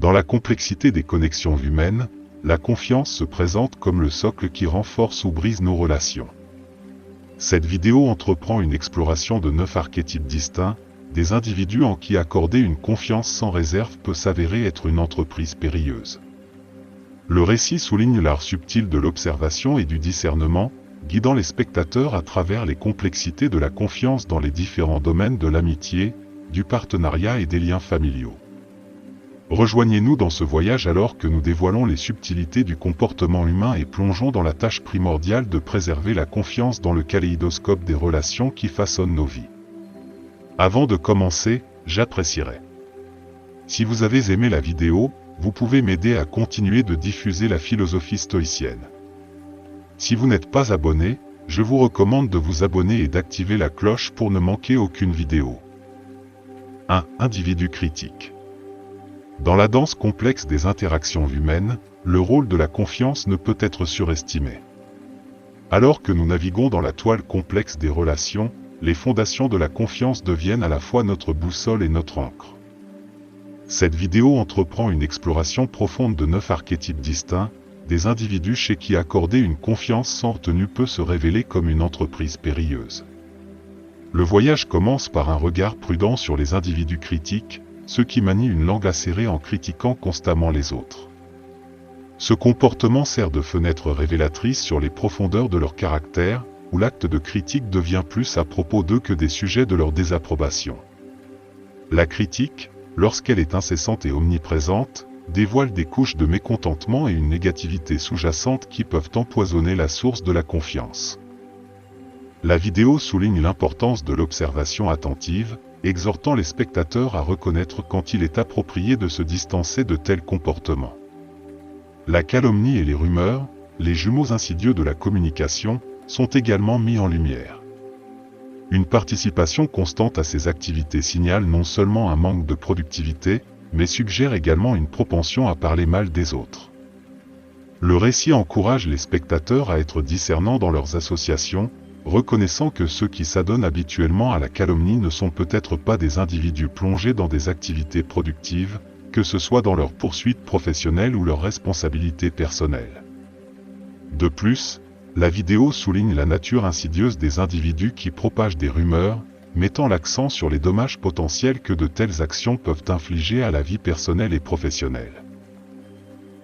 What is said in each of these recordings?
Dans la complexité des connexions humaines, la confiance se présente comme le socle qui renforce ou brise nos relations. Cette vidéo entreprend une exploration de 9 archétypes distincts, des individus en qui accorder une confiance sans réserve peut s'avérer être une entreprise périlleuse. Le récit souligne l'art subtil de l'observation et du discernement, guidant les spectateurs à travers les complexités de la confiance dans les différents domaines de l'amitié, du partenariat et des liens familiaux. Rejoignez-nous dans ce voyage alors que nous dévoilons les subtilités du comportement humain et plongeons dans la tâche primordiale de préserver la confiance dans le kaléidoscope des relations qui façonnent nos vies. Avant de commencer, j'apprécierais. Si vous avez aimé la vidéo, vous pouvez m'aider à continuer de diffuser la philosophie stoïcienne. Si vous n'êtes pas abonné, je vous recommande de vous abonner et d'activer la cloche pour ne manquer aucune vidéo. 1. Individu critique. Dans la danse complexe des interactions humaines, le rôle de la confiance ne peut être surestimé. Alors que nous naviguons dans la toile complexe des relations, les fondations de la confiance deviennent à la fois notre boussole et notre ancre. Cette vidéo entreprend une exploration profonde de 9 archétypes distincts, des individus chez qui accorder une confiance sans retenue peut se révéler comme une entreprise périlleuse. Le voyage commence par un regard prudent sur les individus critiques, ceux qui manient une langue acérée en critiquant constamment les autres. Ce comportement sert de fenêtre révélatrice sur les profondeurs de leur caractère, où l'acte de critique devient plus à propos d'eux que des sujets de leur désapprobation. La critique, lorsqu'elle est incessante et omniprésente, dévoile des couches de mécontentement et une négativité sous-jacente qui peuvent empoisonner la source de la confiance. La vidéo souligne l'importance de l'observation attentive, exhortant les spectateurs à reconnaître quand il est approprié de se distancer de tels comportements. La calomnie et les rumeurs, les jumeaux insidieux de la communication, sont également mis en lumière. Une participation constante à ces activités signale non seulement un manque de productivité, mais suggère également une propension à parler mal des autres. Le récit encourage les spectateurs à être discernants dans leurs associations, reconnaissant que ceux qui s'adonnent habituellement à la calomnie ne sont peut-être pas des individus plongés dans des activités productives, que ce soit dans leur poursuite professionnelle ou leur responsabilité personnelle. De plus, la vidéo souligne la nature insidieuse des individus qui propagent des rumeurs, mettant l'accent sur les dommages potentiels que de telles actions peuvent infliger à la vie personnelle et professionnelle.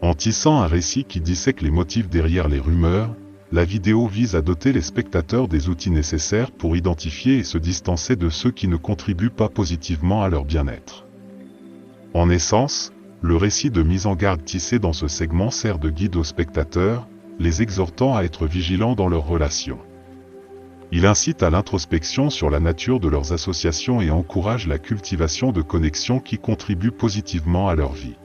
En tissant un récit qui dissèque les motifs derrière les rumeurs, la vidéo vise à doter les spectateurs des outils nécessaires pour identifier et se distancer de ceux qui ne contribuent pas positivement à leur bien-être. En essence, le récit de mise en garde tissé dans ce segment sert de guide aux spectateurs, les exhortant à être vigilants dans leurs relations. Il incite à l'introspection sur la nature de leurs associations et encourage la cultivation de connexions qui contribuent positivement à leur vie.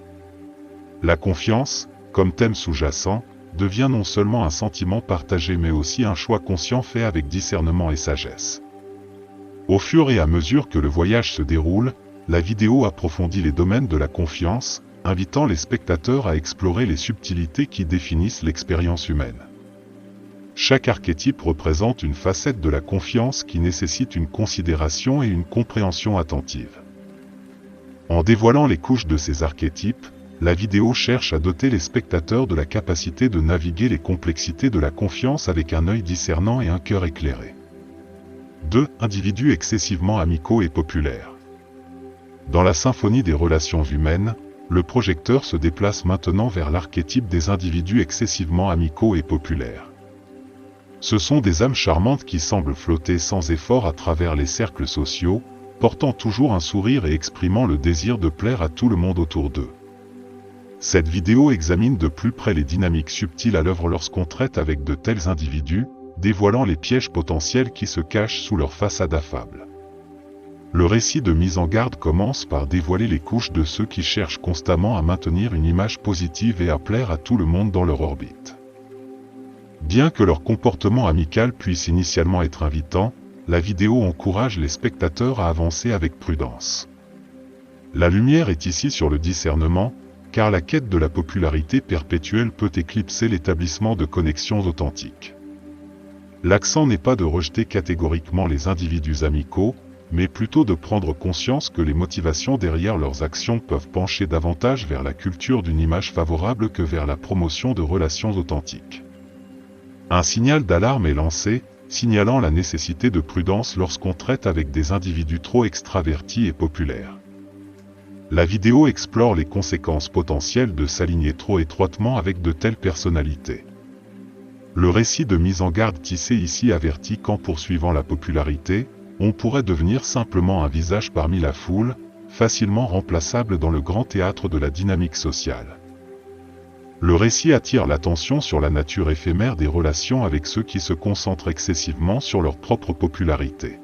La confiance, comme thème sous-jacent, devient non seulement un sentiment partagé mais aussi un choix conscient fait avec discernement et sagesse. Au fur et à mesure que le voyage se déroule, la vidéo approfondit les domaines de la confiance, invitant les spectateurs à explorer les subtilités qui définissent l'expérience humaine. Chaque archétype représente une facette de la confiance qui nécessite une considération et une compréhension attentive. En dévoilant les couches de ces archétypes, la vidéo cherche à doter les spectateurs de la capacité de naviguer les complexités de la confiance avec un œil discernant et un cœur éclairé. 2. Individus excessivement amicaux et populaires. Dans la symphonie des relations humaines, le projecteur se déplace maintenant vers l'archétype des individus excessivement amicaux et populaires. Ce sont des âmes charmantes qui semblent flotter sans effort à travers les cercles sociaux, portant toujours un sourire et exprimant le désir de plaire à tout le monde autour d'eux. Cette vidéo examine de plus près les dynamiques subtiles à l'œuvre lorsqu'on traite avec de tels individus, dévoilant les pièges potentiels qui se cachent sous leur façade affable. Le récit de mise en garde commence par dévoiler les couches de ceux qui cherchent constamment à maintenir une image positive et à plaire à tout le monde dans leur orbite. Bien que leur comportement amical puisse initialement être invitant, la vidéo encourage les spectateurs à avancer avec prudence. La lumière est ici sur le discernement, car la quête de la popularité perpétuelle peut éclipser l'établissement de connexions authentiques. L'accent n'est pas de rejeter catégoriquement les individus amicaux, mais plutôt de prendre conscience que les motivations derrière leurs actions peuvent pencher davantage vers la culture d'une image favorable que vers la promotion de relations authentiques. Un signal d'alarme est lancé, signalant la nécessité de prudence lorsqu'on traite avec des individus trop extravertis et populaires. La vidéo explore les conséquences potentielles de s'aligner trop étroitement avec de telles personnalités. Le récit de mise en garde tissé ici avertit qu'en poursuivant la popularité, on pourrait devenir simplement un visage parmi la foule, facilement remplaçable dans le grand théâtre de la dynamique sociale. Le récit attire l'attention sur la nature éphémère des relations avec ceux qui se concentrent excessivement sur leur propre popularité.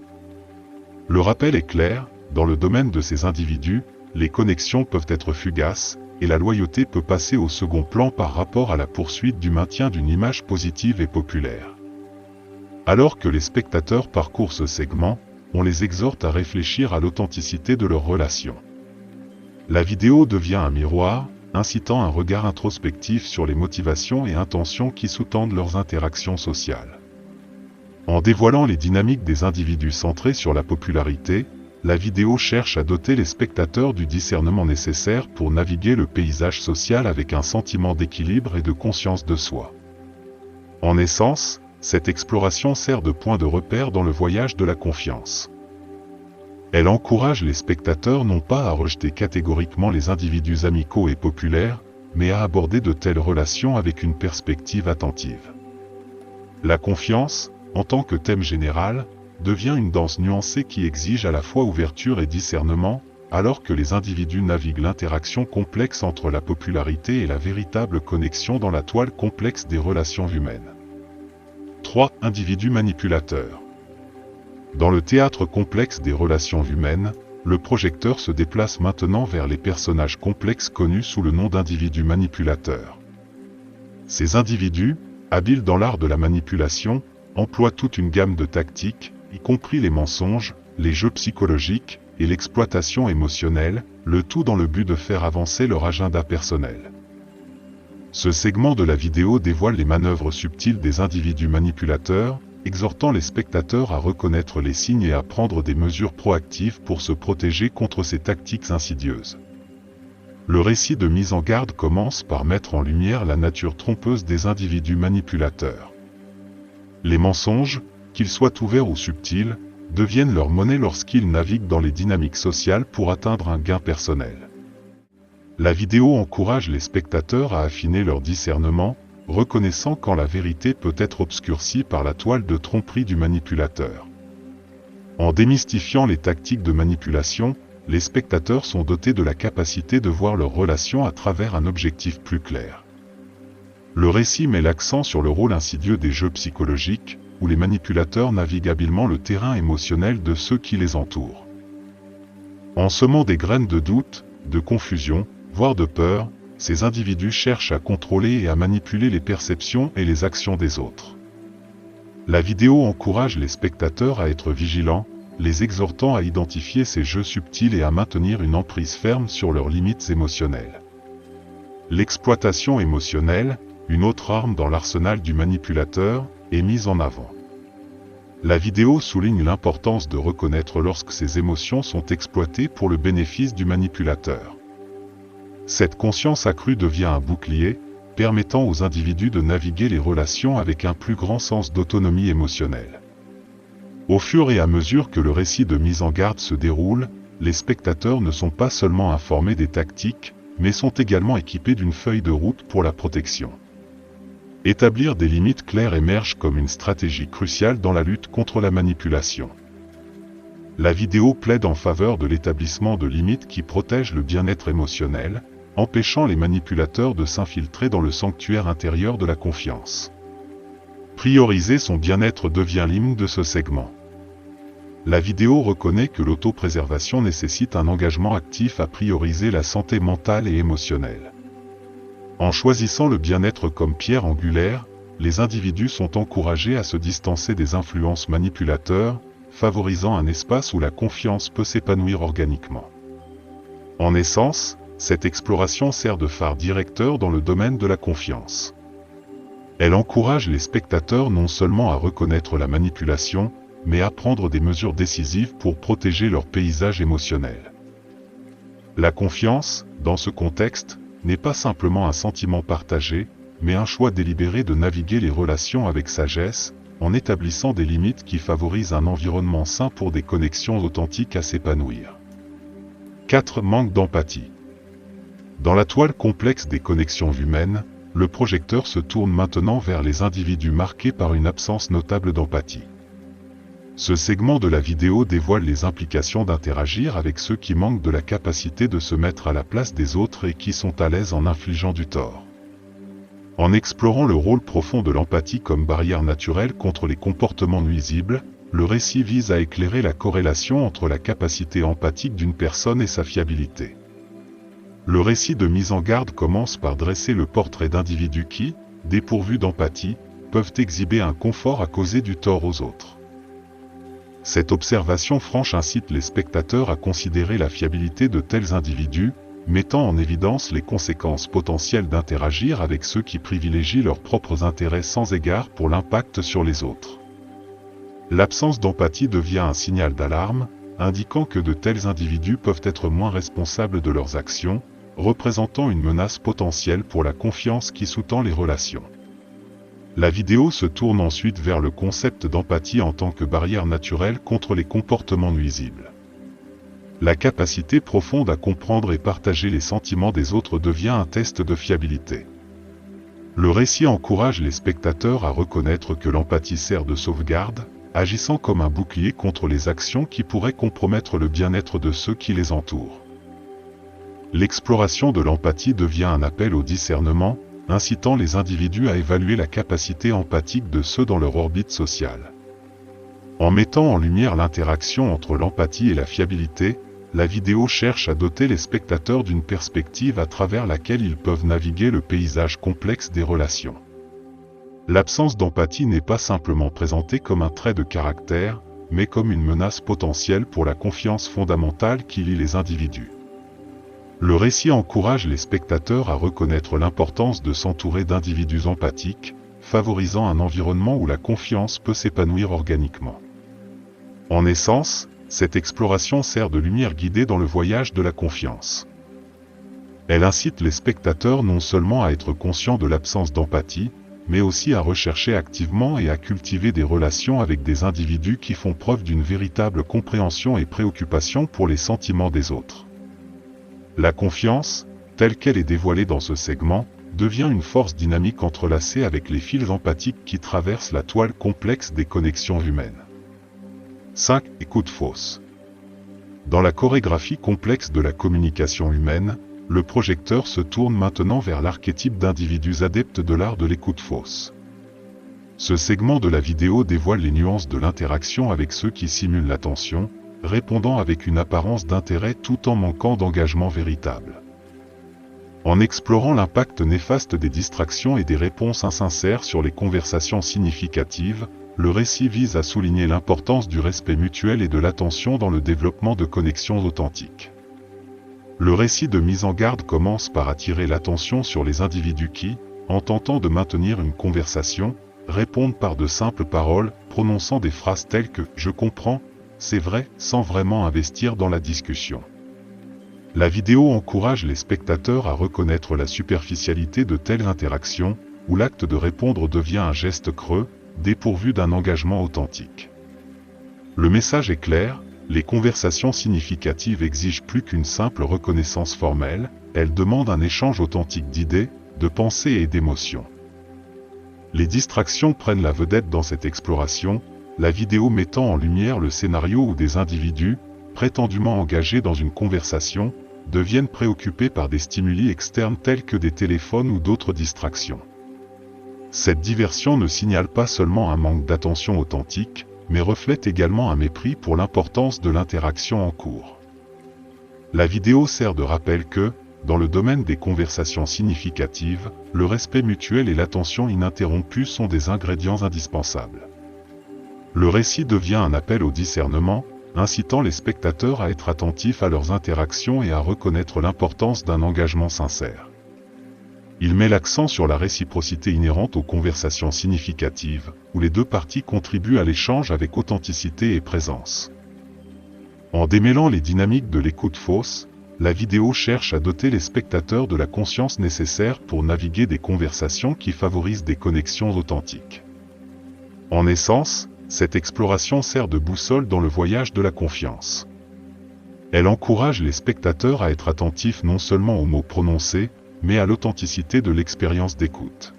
Le rappel est clair, dans le domaine de ces individus, les connexions peuvent être fugaces, et la loyauté peut passer au second plan par rapport à la poursuite du maintien d'une image positive et populaire. Alors que les spectateurs parcourent ce segment, on les exhorte à réfléchir à l'authenticité de leurs relations. La vidéo devient un miroir, incitant un regard introspectif sur les motivations et intentions qui sous-tendent leurs interactions sociales. En dévoilant les dynamiques des individus centrés sur la popularité, la vidéo cherche à doter les spectateurs du discernement nécessaire pour naviguer le paysage social avec un sentiment d'équilibre et de conscience de soi. En essence, cette exploration sert de point de repère dans le voyage de la confiance. Elle encourage les spectateurs non pas à rejeter catégoriquement les individus amicaux et populaires, mais à aborder de telles relations avec une perspective attentive. La confiance, en tant que thème général, devient une danse nuancée qui exige à la fois ouverture et discernement, alors que les individus naviguent l'interaction complexe entre la popularité et la véritable connexion dans la toile complexe des relations humaines. 3. Individus manipulateurs. Dans le théâtre complexe des relations humaines, le projecteur se déplace maintenant vers les personnages complexes connus sous le nom d'individus manipulateurs. Ces individus, habiles dans l'art de la manipulation, emploient toute une gamme de tactiques, y compris les mensonges, les jeux psychologiques et l'exploitation émotionnelle, le tout dans le but de faire avancer leur agenda personnel. Ce segment de la vidéo dévoile les manœuvres subtiles des individus manipulateurs, exhortant les spectateurs à reconnaître les signes et à prendre des mesures proactives pour se protéger contre ces tactiques insidieuses. Le récit de mise en garde commence par mettre en lumière la nature trompeuse des individus manipulateurs. Les mensonges, qu'ils soient ouverts ou subtils, deviennent leur monnaie lorsqu'ils naviguent dans les dynamiques sociales pour atteindre un gain personnel. La vidéo encourage les spectateurs à affiner leur discernement, reconnaissant quand la vérité peut être obscurcie par la toile de tromperie du manipulateur. En démystifiant les tactiques de manipulation, les spectateurs sont dotés de la capacité de voir leurs relations à travers un objectif plus clair. Le récit met l'accent sur le rôle insidieux des jeux psychologiques, où les manipulateurs naviguent habilement le terrain émotionnel de ceux qui les entourent. En semant des graines de doute, de confusion, voire de peur, ces individus cherchent à contrôler et à manipuler les perceptions et les actions des autres. La vidéo encourage les spectateurs à être vigilants, les exhortant à identifier ces jeux subtils et à maintenir une emprise ferme sur leurs limites émotionnelles. L'exploitation émotionnelle, une autre arme dans l'arsenal du manipulateur, est mise en avant. La vidéo souligne l'importance de reconnaître lorsque ces émotions sont exploitées pour le bénéfice du manipulateur. Cette conscience accrue devient un bouclier, permettant aux individus de naviguer les relations avec un plus grand sens d'autonomie émotionnelle. Au fur et à mesure que le récit de mise en garde se déroule, les spectateurs ne sont pas seulement informés des tactiques, mais sont également équipés d'une feuille de route pour la protection. Établir des limites claires émerge comme une stratégie cruciale dans la lutte contre la manipulation. La vidéo plaide en faveur de l'établissement de limites qui protègent le bien-être émotionnel, empêchant les manipulateurs de s'infiltrer dans le sanctuaire intérieur de la confiance. Prioriser son bien-être devient l'hymne de ce segment. La vidéo reconnaît que l'autopréservation nécessite un engagement actif à prioriser la santé mentale et émotionnelle. En choisissant le bien-être comme pierre angulaire, les individus sont encouragés à se distancer des influences manipulateurs, favorisant un espace où la confiance peut s'épanouir organiquement. En essence, cette exploration sert de phare directeur dans le domaine de la confiance. Elle encourage les spectateurs non seulement à reconnaître la manipulation, mais à prendre des mesures décisives pour protéger leur paysage émotionnel. La confiance, dans ce contexte, n'est pas simplement un sentiment partagé, mais un choix délibéré de naviguer les relations avec sagesse, en établissant des limites qui favorisent un environnement sain pour des connexions authentiques à s'épanouir. 4. Manque d'empathie. Dans la toile complexe des connexions humaines, le projecteur se tourne maintenant vers les individus marqués par une absence notable d'empathie. Ce segment de la vidéo dévoile les implications d'interagir avec ceux qui manquent de la capacité de se mettre à la place des autres et qui sont à l'aise en infligeant du tort. En explorant le rôle profond de l'empathie comme barrière naturelle contre les comportements nuisibles, le récit vise à éclairer la corrélation entre la capacité empathique d'une personne et sa fiabilité. Le récit de mise en garde commence par dresser le portrait d'individus qui, dépourvus d'empathie, peuvent exhiber un confort à causer du tort aux autres. Cette observation franche incite les spectateurs à considérer la fiabilité de tels individus, mettant en évidence les conséquences potentielles d'interagir avec ceux qui privilégient leurs propres intérêts sans égard pour l'impact sur les autres. L'absence d'empathie devient un signal d'alarme, indiquant que de tels individus peuvent être moins responsables de leurs actions, représentant une menace potentielle pour la confiance qui sous-tend les relations. La vidéo se tourne ensuite vers le concept d'empathie en tant que barrière naturelle contre les comportements nuisibles. La capacité profonde à comprendre et partager les sentiments des autres devient un test de fiabilité. Le récit encourage les spectateurs à reconnaître que l'empathie sert de sauvegarde, agissant comme un bouclier contre les actions qui pourraient compromettre le bien-être de ceux qui les entourent. L'exploration de l'empathie devient un appel au discernement, incitant les individus à évaluer la capacité empathique de ceux dans leur orbite sociale. En mettant en lumière l'interaction entre l'empathie et la fiabilité, la vidéo cherche à doter les spectateurs d'une perspective à travers laquelle ils peuvent naviguer le paysage complexe des relations. L'absence d'empathie n'est pas simplement présentée comme un trait de caractère, mais comme une menace potentielle pour la confiance fondamentale qui lie les individus. Le récit encourage les spectateurs à reconnaître l'importance de s'entourer d'individus empathiques, favorisant un environnement où la confiance peut s'épanouir organiquement. En essence, cette exploration sert de lumière guidée dans le voyage de la confiance. Elle incite les spectateurs non seulement à être conscients de l'absence d'empathie, mais aussi à rechercher activement et à cultiver des relations avec des individus qui font preuve d'une véritable compréhension et préoccupation pour les sentiments des autres. La confiance, telle qu'elle est dévoilée dans ce segment, devient une force dynamique entrelacée avec les fils empathiques qui traversent la toile complexe des connexions humaines. 5. Écoute fausse. Dans la chorégraphie complexe de la communication humaine, le projecteur se tourne maintenant vers l'archétype d'individus adeptes de l'art de l'écoute fausse. Ce segment de la vidéo dévoile les nuances de l'interaction avec ceux qui simulent l'attention, répondant avec une apparence d'intérêt tout en manquant d'engagement véritable. En explorant l'impact néfaste des distractions et des réponses insincères sur les conversations significatives, le récit vise à souligner l'importance du respect mutuel et de l'attention dans le développement de connexions authentiques. Le récit de mise en garde commence par attirer l'attention sur les individus qui, en tentant de maintenir une conversation, répondent par de simples paroles, prononçant des phrases telles que « je comprends », c'est vrai, sans vraiment investir dans la discussion. La vidéo encourage les spectateurs à reconnaître la superficialité de telles interactions, où l'acte de répondre devient un geste creux, dépourvu d'un engagement authentique. Le message est clair, les conversations significatives exigent plus qu'une simple reconnaissance formelle, elles demandent un échange authentique d'idées, de pensées et d'émotions. Les distractions prennent la vedette dans cette exploration, la vidéo mettant en lumière le scénario où des individus, prétendument engagés dans une conversation, deviennent préoccupés par des stimuli externes tels que des téléphones ou d'autres distractions. Cette diversion ne signale pas seulement un manque d'attention authentique, mais reflète également un mépris pour l'importance de l'interaction en cours. La vidéo sert de rappel que, dans le domaine des conversations significatives, le respect mutuel et l'attention ininterrompue sont des ingrédients indispensables. Le récit devient un appel au discernement, incitant les spectateurs à être attentifs à leurs interactions et à reconnaître l'importance d'un engagement sincère. Il met l'accent sur la réciprocité inhérente aux conversations significatives, où les deux parties contribuent à l'échange avec authenticité et présence. En démêlant les dynamiques de l'écoute fausse, la vidéo cherche à doter les spectateurs de la conscience nécessaire pour naviguer des conversations qui favorisent des connexions authentiques. En essence, cette exploration sert de boussole dans le voyage de la confiance. Elle encourage les spectateurs à être attentifs non seulement aux mots prononcés, mais à l'authenticité de l'expérience d'écoute.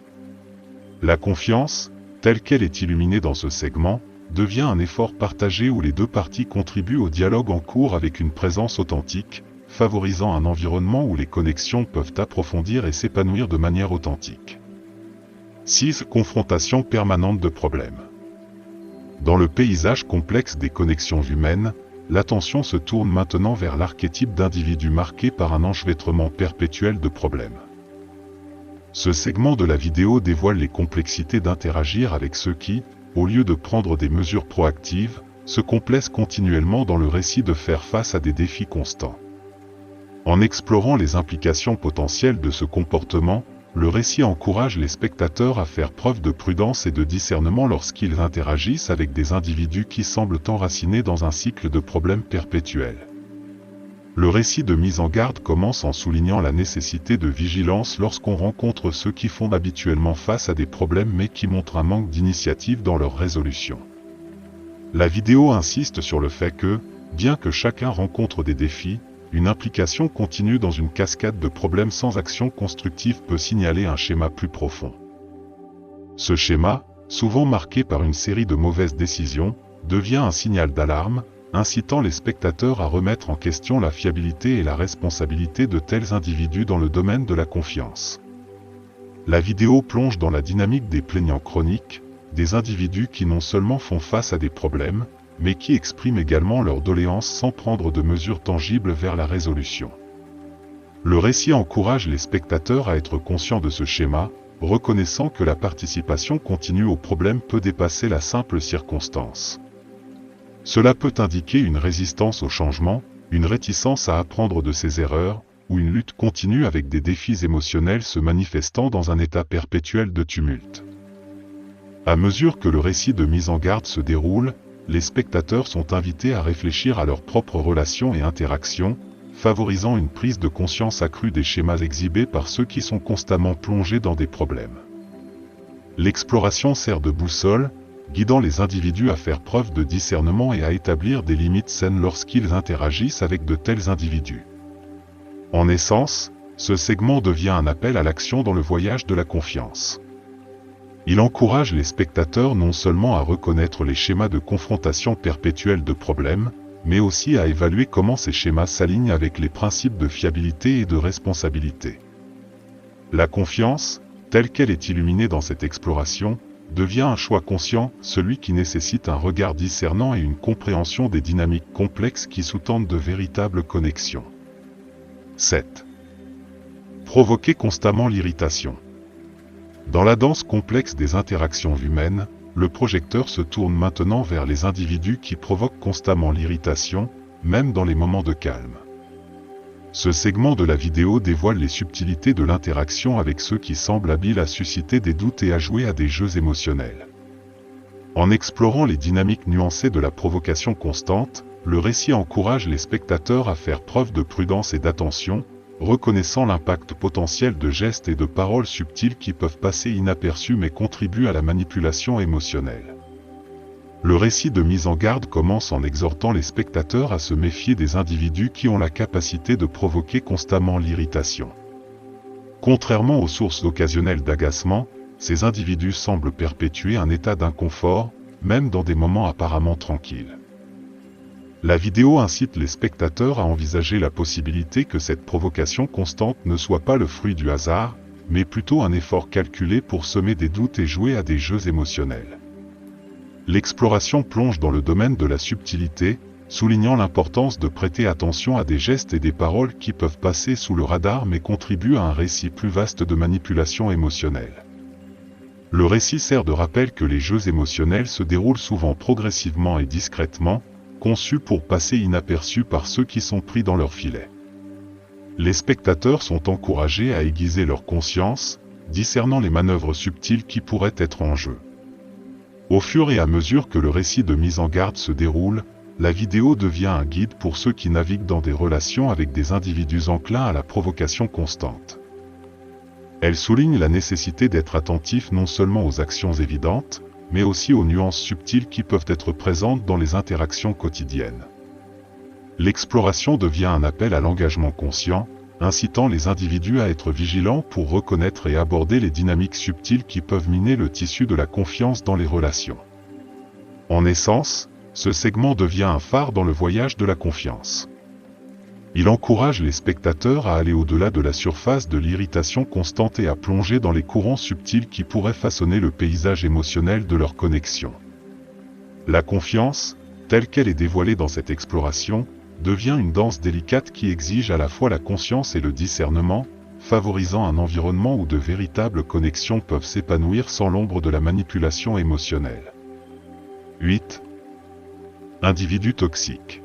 La confiance, telle qu'elle est illuminée dans ce segment, devient un effort partagé où les deux parties contribuent au dialogue en cours avec une présence authentique, favorisant un environnement où les connexions peuvent approfondir et s'épanouir de manière authentique. 6. Confrontation permanente de problèmes. Dans le paysage complexe des connexions humaines, l'attention se tourne maintenant vers l'archétype d'individu marqué par un enchevêtrement perpétuel de problèmes. Ce segment de la vidéo dévoile les complexités d'interagir avec ceux qui, au lieu de prendre des mesures proactives, se complaisent continuellement dans le récit de faire face à des défis constants. En explorant les implications potentielles de ce comportement, le récit encourage les spectateurs à faire preuve de prudence et de discernement lorsqu'ils interagissent avec des individus qui semblent enracinés dans un cycle de problèmes perpétuels. Le récit de mise en garde commence en soulignant la nécessité de vigilance lorsqu'on rencontre ceux qui font habituellement face à des problèmes mais qui montrent un manque d'initiative dans leur résolution. La vidéo insiste sur le fait que, bien que chacun rencontre des défis, une implication continue dans une cascade de problèmes sans action constructive peut signaler un schéma plus profond. Ce schéma, souvent marqué par une série de mauvaises décisions, devient un signal d'alarme, incitant les spectateurs à remettre en question la fiabilité et la responsabilité de tels individus dans le domaine de la confiance. La vidéo plonge dans la dynamique des plaignants chroniques, des individus qui non seulement font face à des problèmes, mais qui expriment également leurs doléances sans prendre de mesures tangibles vers la résolution. Le récit encourage les spectateurs à être conscients de ce schéma, reconnaissant que la participation continue au problème peut dépasser la simple circonstance. Cela peut indiquer une résistance au changement, une réticence à apprendre de ses erreurs, ou une lutte continue avec des défis émotionnels se manifestant dans un état perpétuel de tumulte. À mesure que le récit de mise en garde se déroule, les spectateurs sont invités à réfléchir à leurs propres relations et interactions, favorisant une prise de conscience accrue des schémas exhibés par ceux qui sont constamment plongés dans des problèmes. L'exploration sert de boussole, guidant les individus à faire preuve de discernement et à établir des limites saines lorsqu'ils interagissent avec de tels individus. En essence, ce segment devient un appel à l'action dans le voyage de la confiance. Il encourage les spectateurs non seulement à reconnaître les schémas de confrontation perpétuelle de problèmes, mais aussi à évaluer comment ces schémas s'alignent avec les principes de fiabilité et de responsabilité. La confiance, telle qu'elle est illuminée dans cette exploration, devient un choix conscient, celui qui nécessite un regard discernant et une compréhension des dynamiques complexes qui sous-tendent de véritables connexions. 7. Provoquer constamment l'irritation. Dans la danse complexe des interactions humaines, le projecteur se tourne maintenant vers les individus qui provoquent constamment l'irritation, même dans les moments de calme. Ce segment de la vidéo dévoile les subtilités de l'interaction avec ceux qui semblent habiles à susciter des doutes et à jouer à des jeux émotionnels. En explorant les dynamiques nuancées de la provocation constante, le récit encourage les spectateurs à faire preuve de prudence et d'attention, reconnaissant l'impact potentiel de gestes et de paroles subtiles qui peuvent passer inaperçus mais contribuent à la manipulation émotionnelle. Le récit de mise en garde commence en exhortant les spectateurs à se méfier des individus qui ont la capacité de provoquer constamment l'irritation. Contrairement aux sources occasionnelles d'agacement, ces individus semblent perpétuer un état d'inconfort, même dans des moments apparemment tranquilles. La vidéo incite les spectateurs à envisager la possibilité que cette provocation constante ne soit pas le fruit du hasard, mais plutôt un effort calculé pour semer des doutes et jouer à des jeux émotionnels. L'exploration plonge dans le domaine de la subtilité, soulignant l'importance de prêter attention à des gestes et des paroles qui peuvent passer sous le radar mais contribuent à un récit plus vaste de manipulation émotionnelle. Le récit sert de rappel que les jeux émotionnels se déroulent souvent progressivement et discrètement, conçus pour passer inaperçus par ceux qui sont pris dans leur filet. Les spectateurs sont encouragés à aiguiser leur conscience, discernant les manœuvres subtiles qui pourraient être en jeu. Au fur et à mesure que le récit de mise en garde se déroule, la vidéo devient un guide pour ceux qui naviguent dans des relations avec des individus enclins à la provocation constante. Elle souligne la nécessité d'être attentif non seulement aux actions évidentes, mais aussi aux nuances subtiles qui peuvent être présentes dans les interactions quotidiennes. L'exploration devient un appel à l'engagement conscient, incitant les individus à être vigilants pour reconnaître et aborder les dynamiques subtiles qui peuvent miner le tissu de la confiance dans les relations. En essence, ce segment devient un phare dans le voyage de la confiance. Il encourage les spectateurs à aller au-delà de la surface de l'irritation constante et à plonger dans les courants subtils qui pourraient façonner le paysage émotionnel de leur connexion. La confiance, telle qu'elle est dévoilée dans cette exploration, devient une danse délicate qui exige à la fois la conscience et le discernement, favorisant un environnement où de véritables connexions peuvent s'épanouir sans l'ombre de la manipulation émotionnelle. 8. Individus toxiques.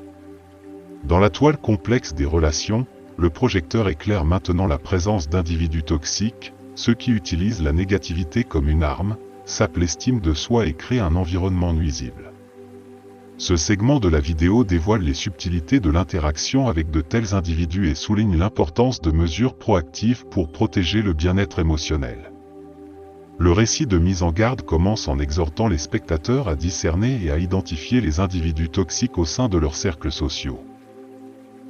Dans la toile complexe des relations, le projecteur éclaire maintenant la présence d'individus toxiques, ceux qui utilisent la négativité comme une arme, sapent l'estime de soi et créent un environnement nuisible. Ce segment de la vidéo dévoile les subtilités de l'interaction avec de tels individus et souligne l'importance de mesures proactives pour protéger le bien-être émotionnel. Le récit de mise en garde commence en exhortant les spectateurs à discerner et à identifier les individus toxiques au sein de leurs cercles sociaux.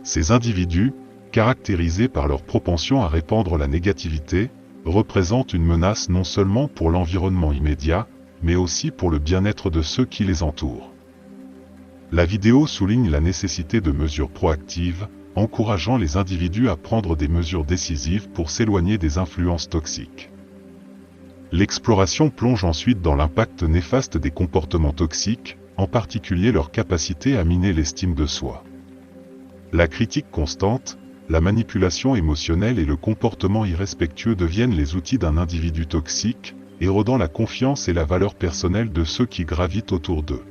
Ces individus, caractérisés par leur propension à répandre la négativité, représentent une menace non seulement pour l'environnement immédiat, mais aussi pour le bien-être de ceux qui les entourent. La vidéo souligne la nécessité de mesures proactives, encourageant les individus à prendre des mesures décisives pour s'éloigner des influences toxiques. L'exploration plonge ensuite dans l'impact néfaste des comportements toxiques, en particulier leur capacité à miner l'estime de soi. La critique constante, la manipulation émotionnelle et le comportement irrespectueux deviennent les outils d'un individu toxique, érodant la confiance et la valeur personnelle de ceux qui gravitent autour d'eux.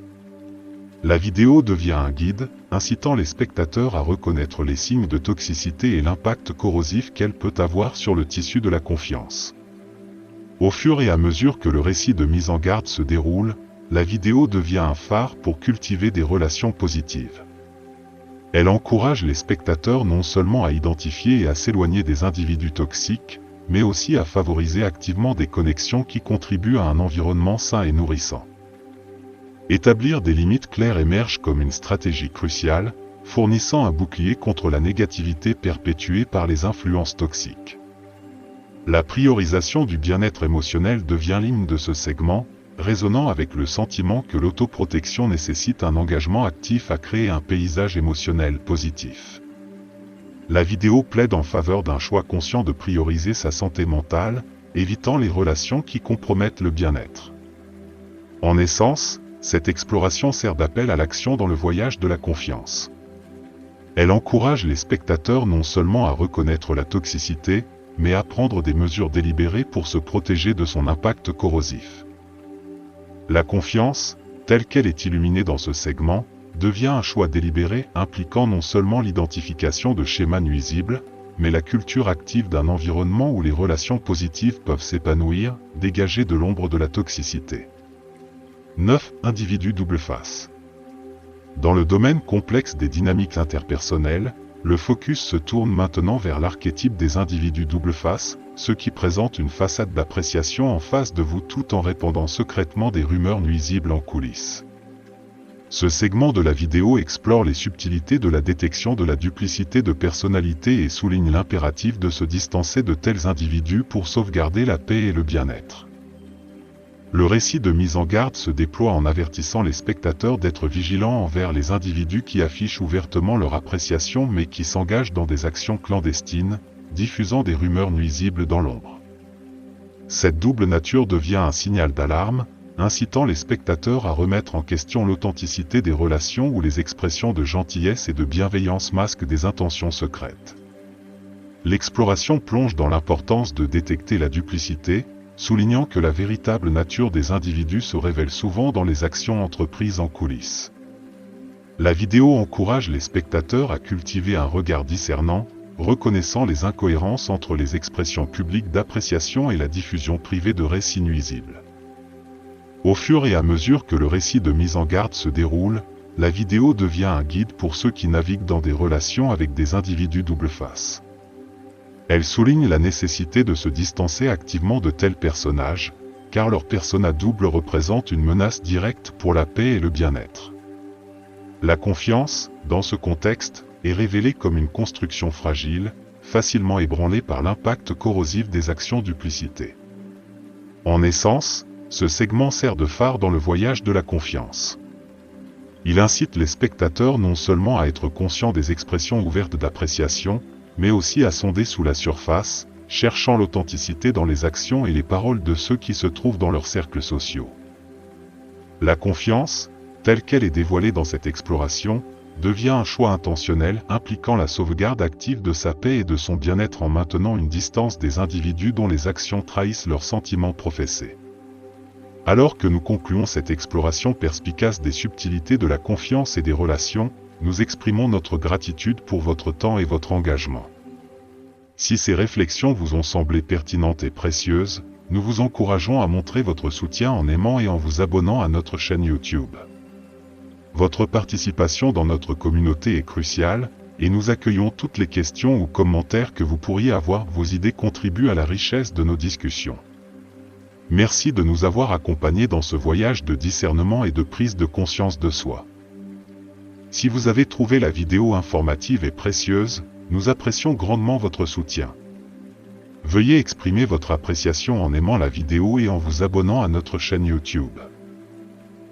La vidéo devient un guide, incitant les spectateurs à reconnaître les signes de toxicité et l'impact corrosif qu'elle peut avoir sur le tissu de la confiance. Au fur et à mesure que le récit de mise en garde se déroule, la vidéo devient un phare pour cultiver des relations positives. Elle encourage les spectateurs non seulement à identifier et à s'éloigner des individus toxiques, mais aussi à favoriser activement des connexions qui contribuent à un environnement sain et nourrissant. Établir des limites claires émerge comme une stratégie cruciale, fournissant un bouclier contre la négativité perpétuée par les influences toxiques. La priorisation du bien-être émotionnel devient l'hymne de ce segment, résonnant avec le sentiment que l'autoprotection nécessite un engagement actif à créer un paysage émotionnel positif. La vidéo plaide en faveur d'un choix conscient de prioriser sa santé mentale, évitant les relations qui compromettent le bien-être. En essence, cette exploration sert d'appel à l'action dans le voyage de la confiance. Elle encourage les spectateurs non seulement à reconnaître la toxicité, mais à prendre des mesures délibérées pour se protéger de son impact corrosif. La confiance, telle qu'elle est illuminée dans ce segment, devient un choix délibéré impliquant non seulement l'identification de schémas nuisibles, mais la culture active d'un environnement où les relations positives peuvent s'épanouir, dégagées de l'ombre de la toxicité. 9. Individus double face. Dans le domaine complexe des dynamiques interpersonnelles, le focus se tourne maintenant vers l'archétype des individus double face, ceux qui présentent une façade d'appréciation en face de vous tout en répandant secrètement des rumeurs nuisibles en coulisses. Ce segment de la vidéo explore les subtilités de la détection de la duplicité de personnalité et souligne l'impératif de se distancer de tels individus pour sauvegarder la paix et le bien-être. Le récit de mise en garde se déploie en avertissant les spectateurs d'être vigilants envers les individus qui affichent ouvertement leur appréciation mais qui s'engagent dans des actions clandestines, diffusant des rumeurs nuisibles dans l'ombre. Cette double nature devient un signal d'alarme, incitant les spectateurs à remettre en question l'authenticité des relations où les expressions de gentillesse et de bienveillance masquent des intentions secrètes. L'exploration plonge dans l'importance de détecter la duplicité, soulignant que la véritable nature des individus se révèle souvent dans les actions entreprises en coulisses. La vidéo encourage les spectateurs à cultiver un regard discernant, reconnaissant les incohérences entre les expressions publiques d'appréciation et la diffusion privée de récits nuisibles. Au fur et à mesure que le récit de mise en garde se déroule, la vidéo devient un guide pour ceux qui naviguent dans des relations avec des individus double face. Elle souligne la nécessité de se distancer activement de tels personnages, car leur persona double représente une menace directe pour la paix et le bien-être. La confiance, dans ce contexte, est révélée comme une construction fragile, facilement ébranlée par l'impact corrosif des actions duplicité. En essence, ce segment sert de phare dans le voyage de la confiance. Il incite les spectateurs non seulement à être conscients des expressions ouvertes d'appréciation, mais aussi à sonder sous la surface, cherchant l'authenticité dans les actions et les paroles de ceux qui se trouvent dans leurs cercles sociaux. La confiance, telle qu'elle est dévoilée dans cette exploration, devient un choix intentionnel impliquant la sauvegarde active de sa paix et de son bien-être en maintenant une distance des individus dont les actions trahissent leurs sentiments professés. Alors que nous concluons cette exploration perspicace des subtilités de la confiance et des relations, nous exprimons notre gratitude pour votre temps et votre engagement. Si ces réflexions vous ont semblé pertinentes et précieuses, nous vous encourageons à montrer votre soutien en aimant et en vous abonnant à notre chaîne YouTube. Votre participation dans notre communauté est cruciale, et nous accueillons toutes les questions ou commentaires que vous pourriez avoir. Vos idées contribuent à la richesse de nos discussions. Merci de nous avoir accompagnés dans ce voyage de discernement et de prise de conscience de soi. Si vous avez trouvé la vidéo informative et précieuse, nous apprécions grandement votre soutien. Veuillez exprimer votre appréciation en aimant la vidéo et en vous abonnant à notre chaîne YouTube.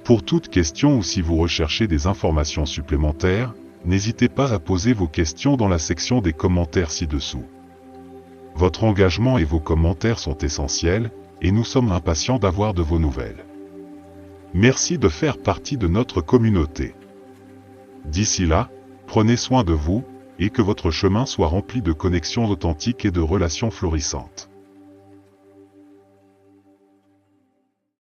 Pour toute question ou si vous recherchez des informations supplémentaires, n'hésitez pas à poser vos questions dans la section des commentaires ci-dessous. Votre engagement et vos commentaires sont essentiels, et nous sommes impatients d'avoir de vos nouvelles. Merci de faire partie de notre communauté. D'ici là, prenez soin de vous, et que votre chemin soit rempli de connexions authentiques et de relations florissantes.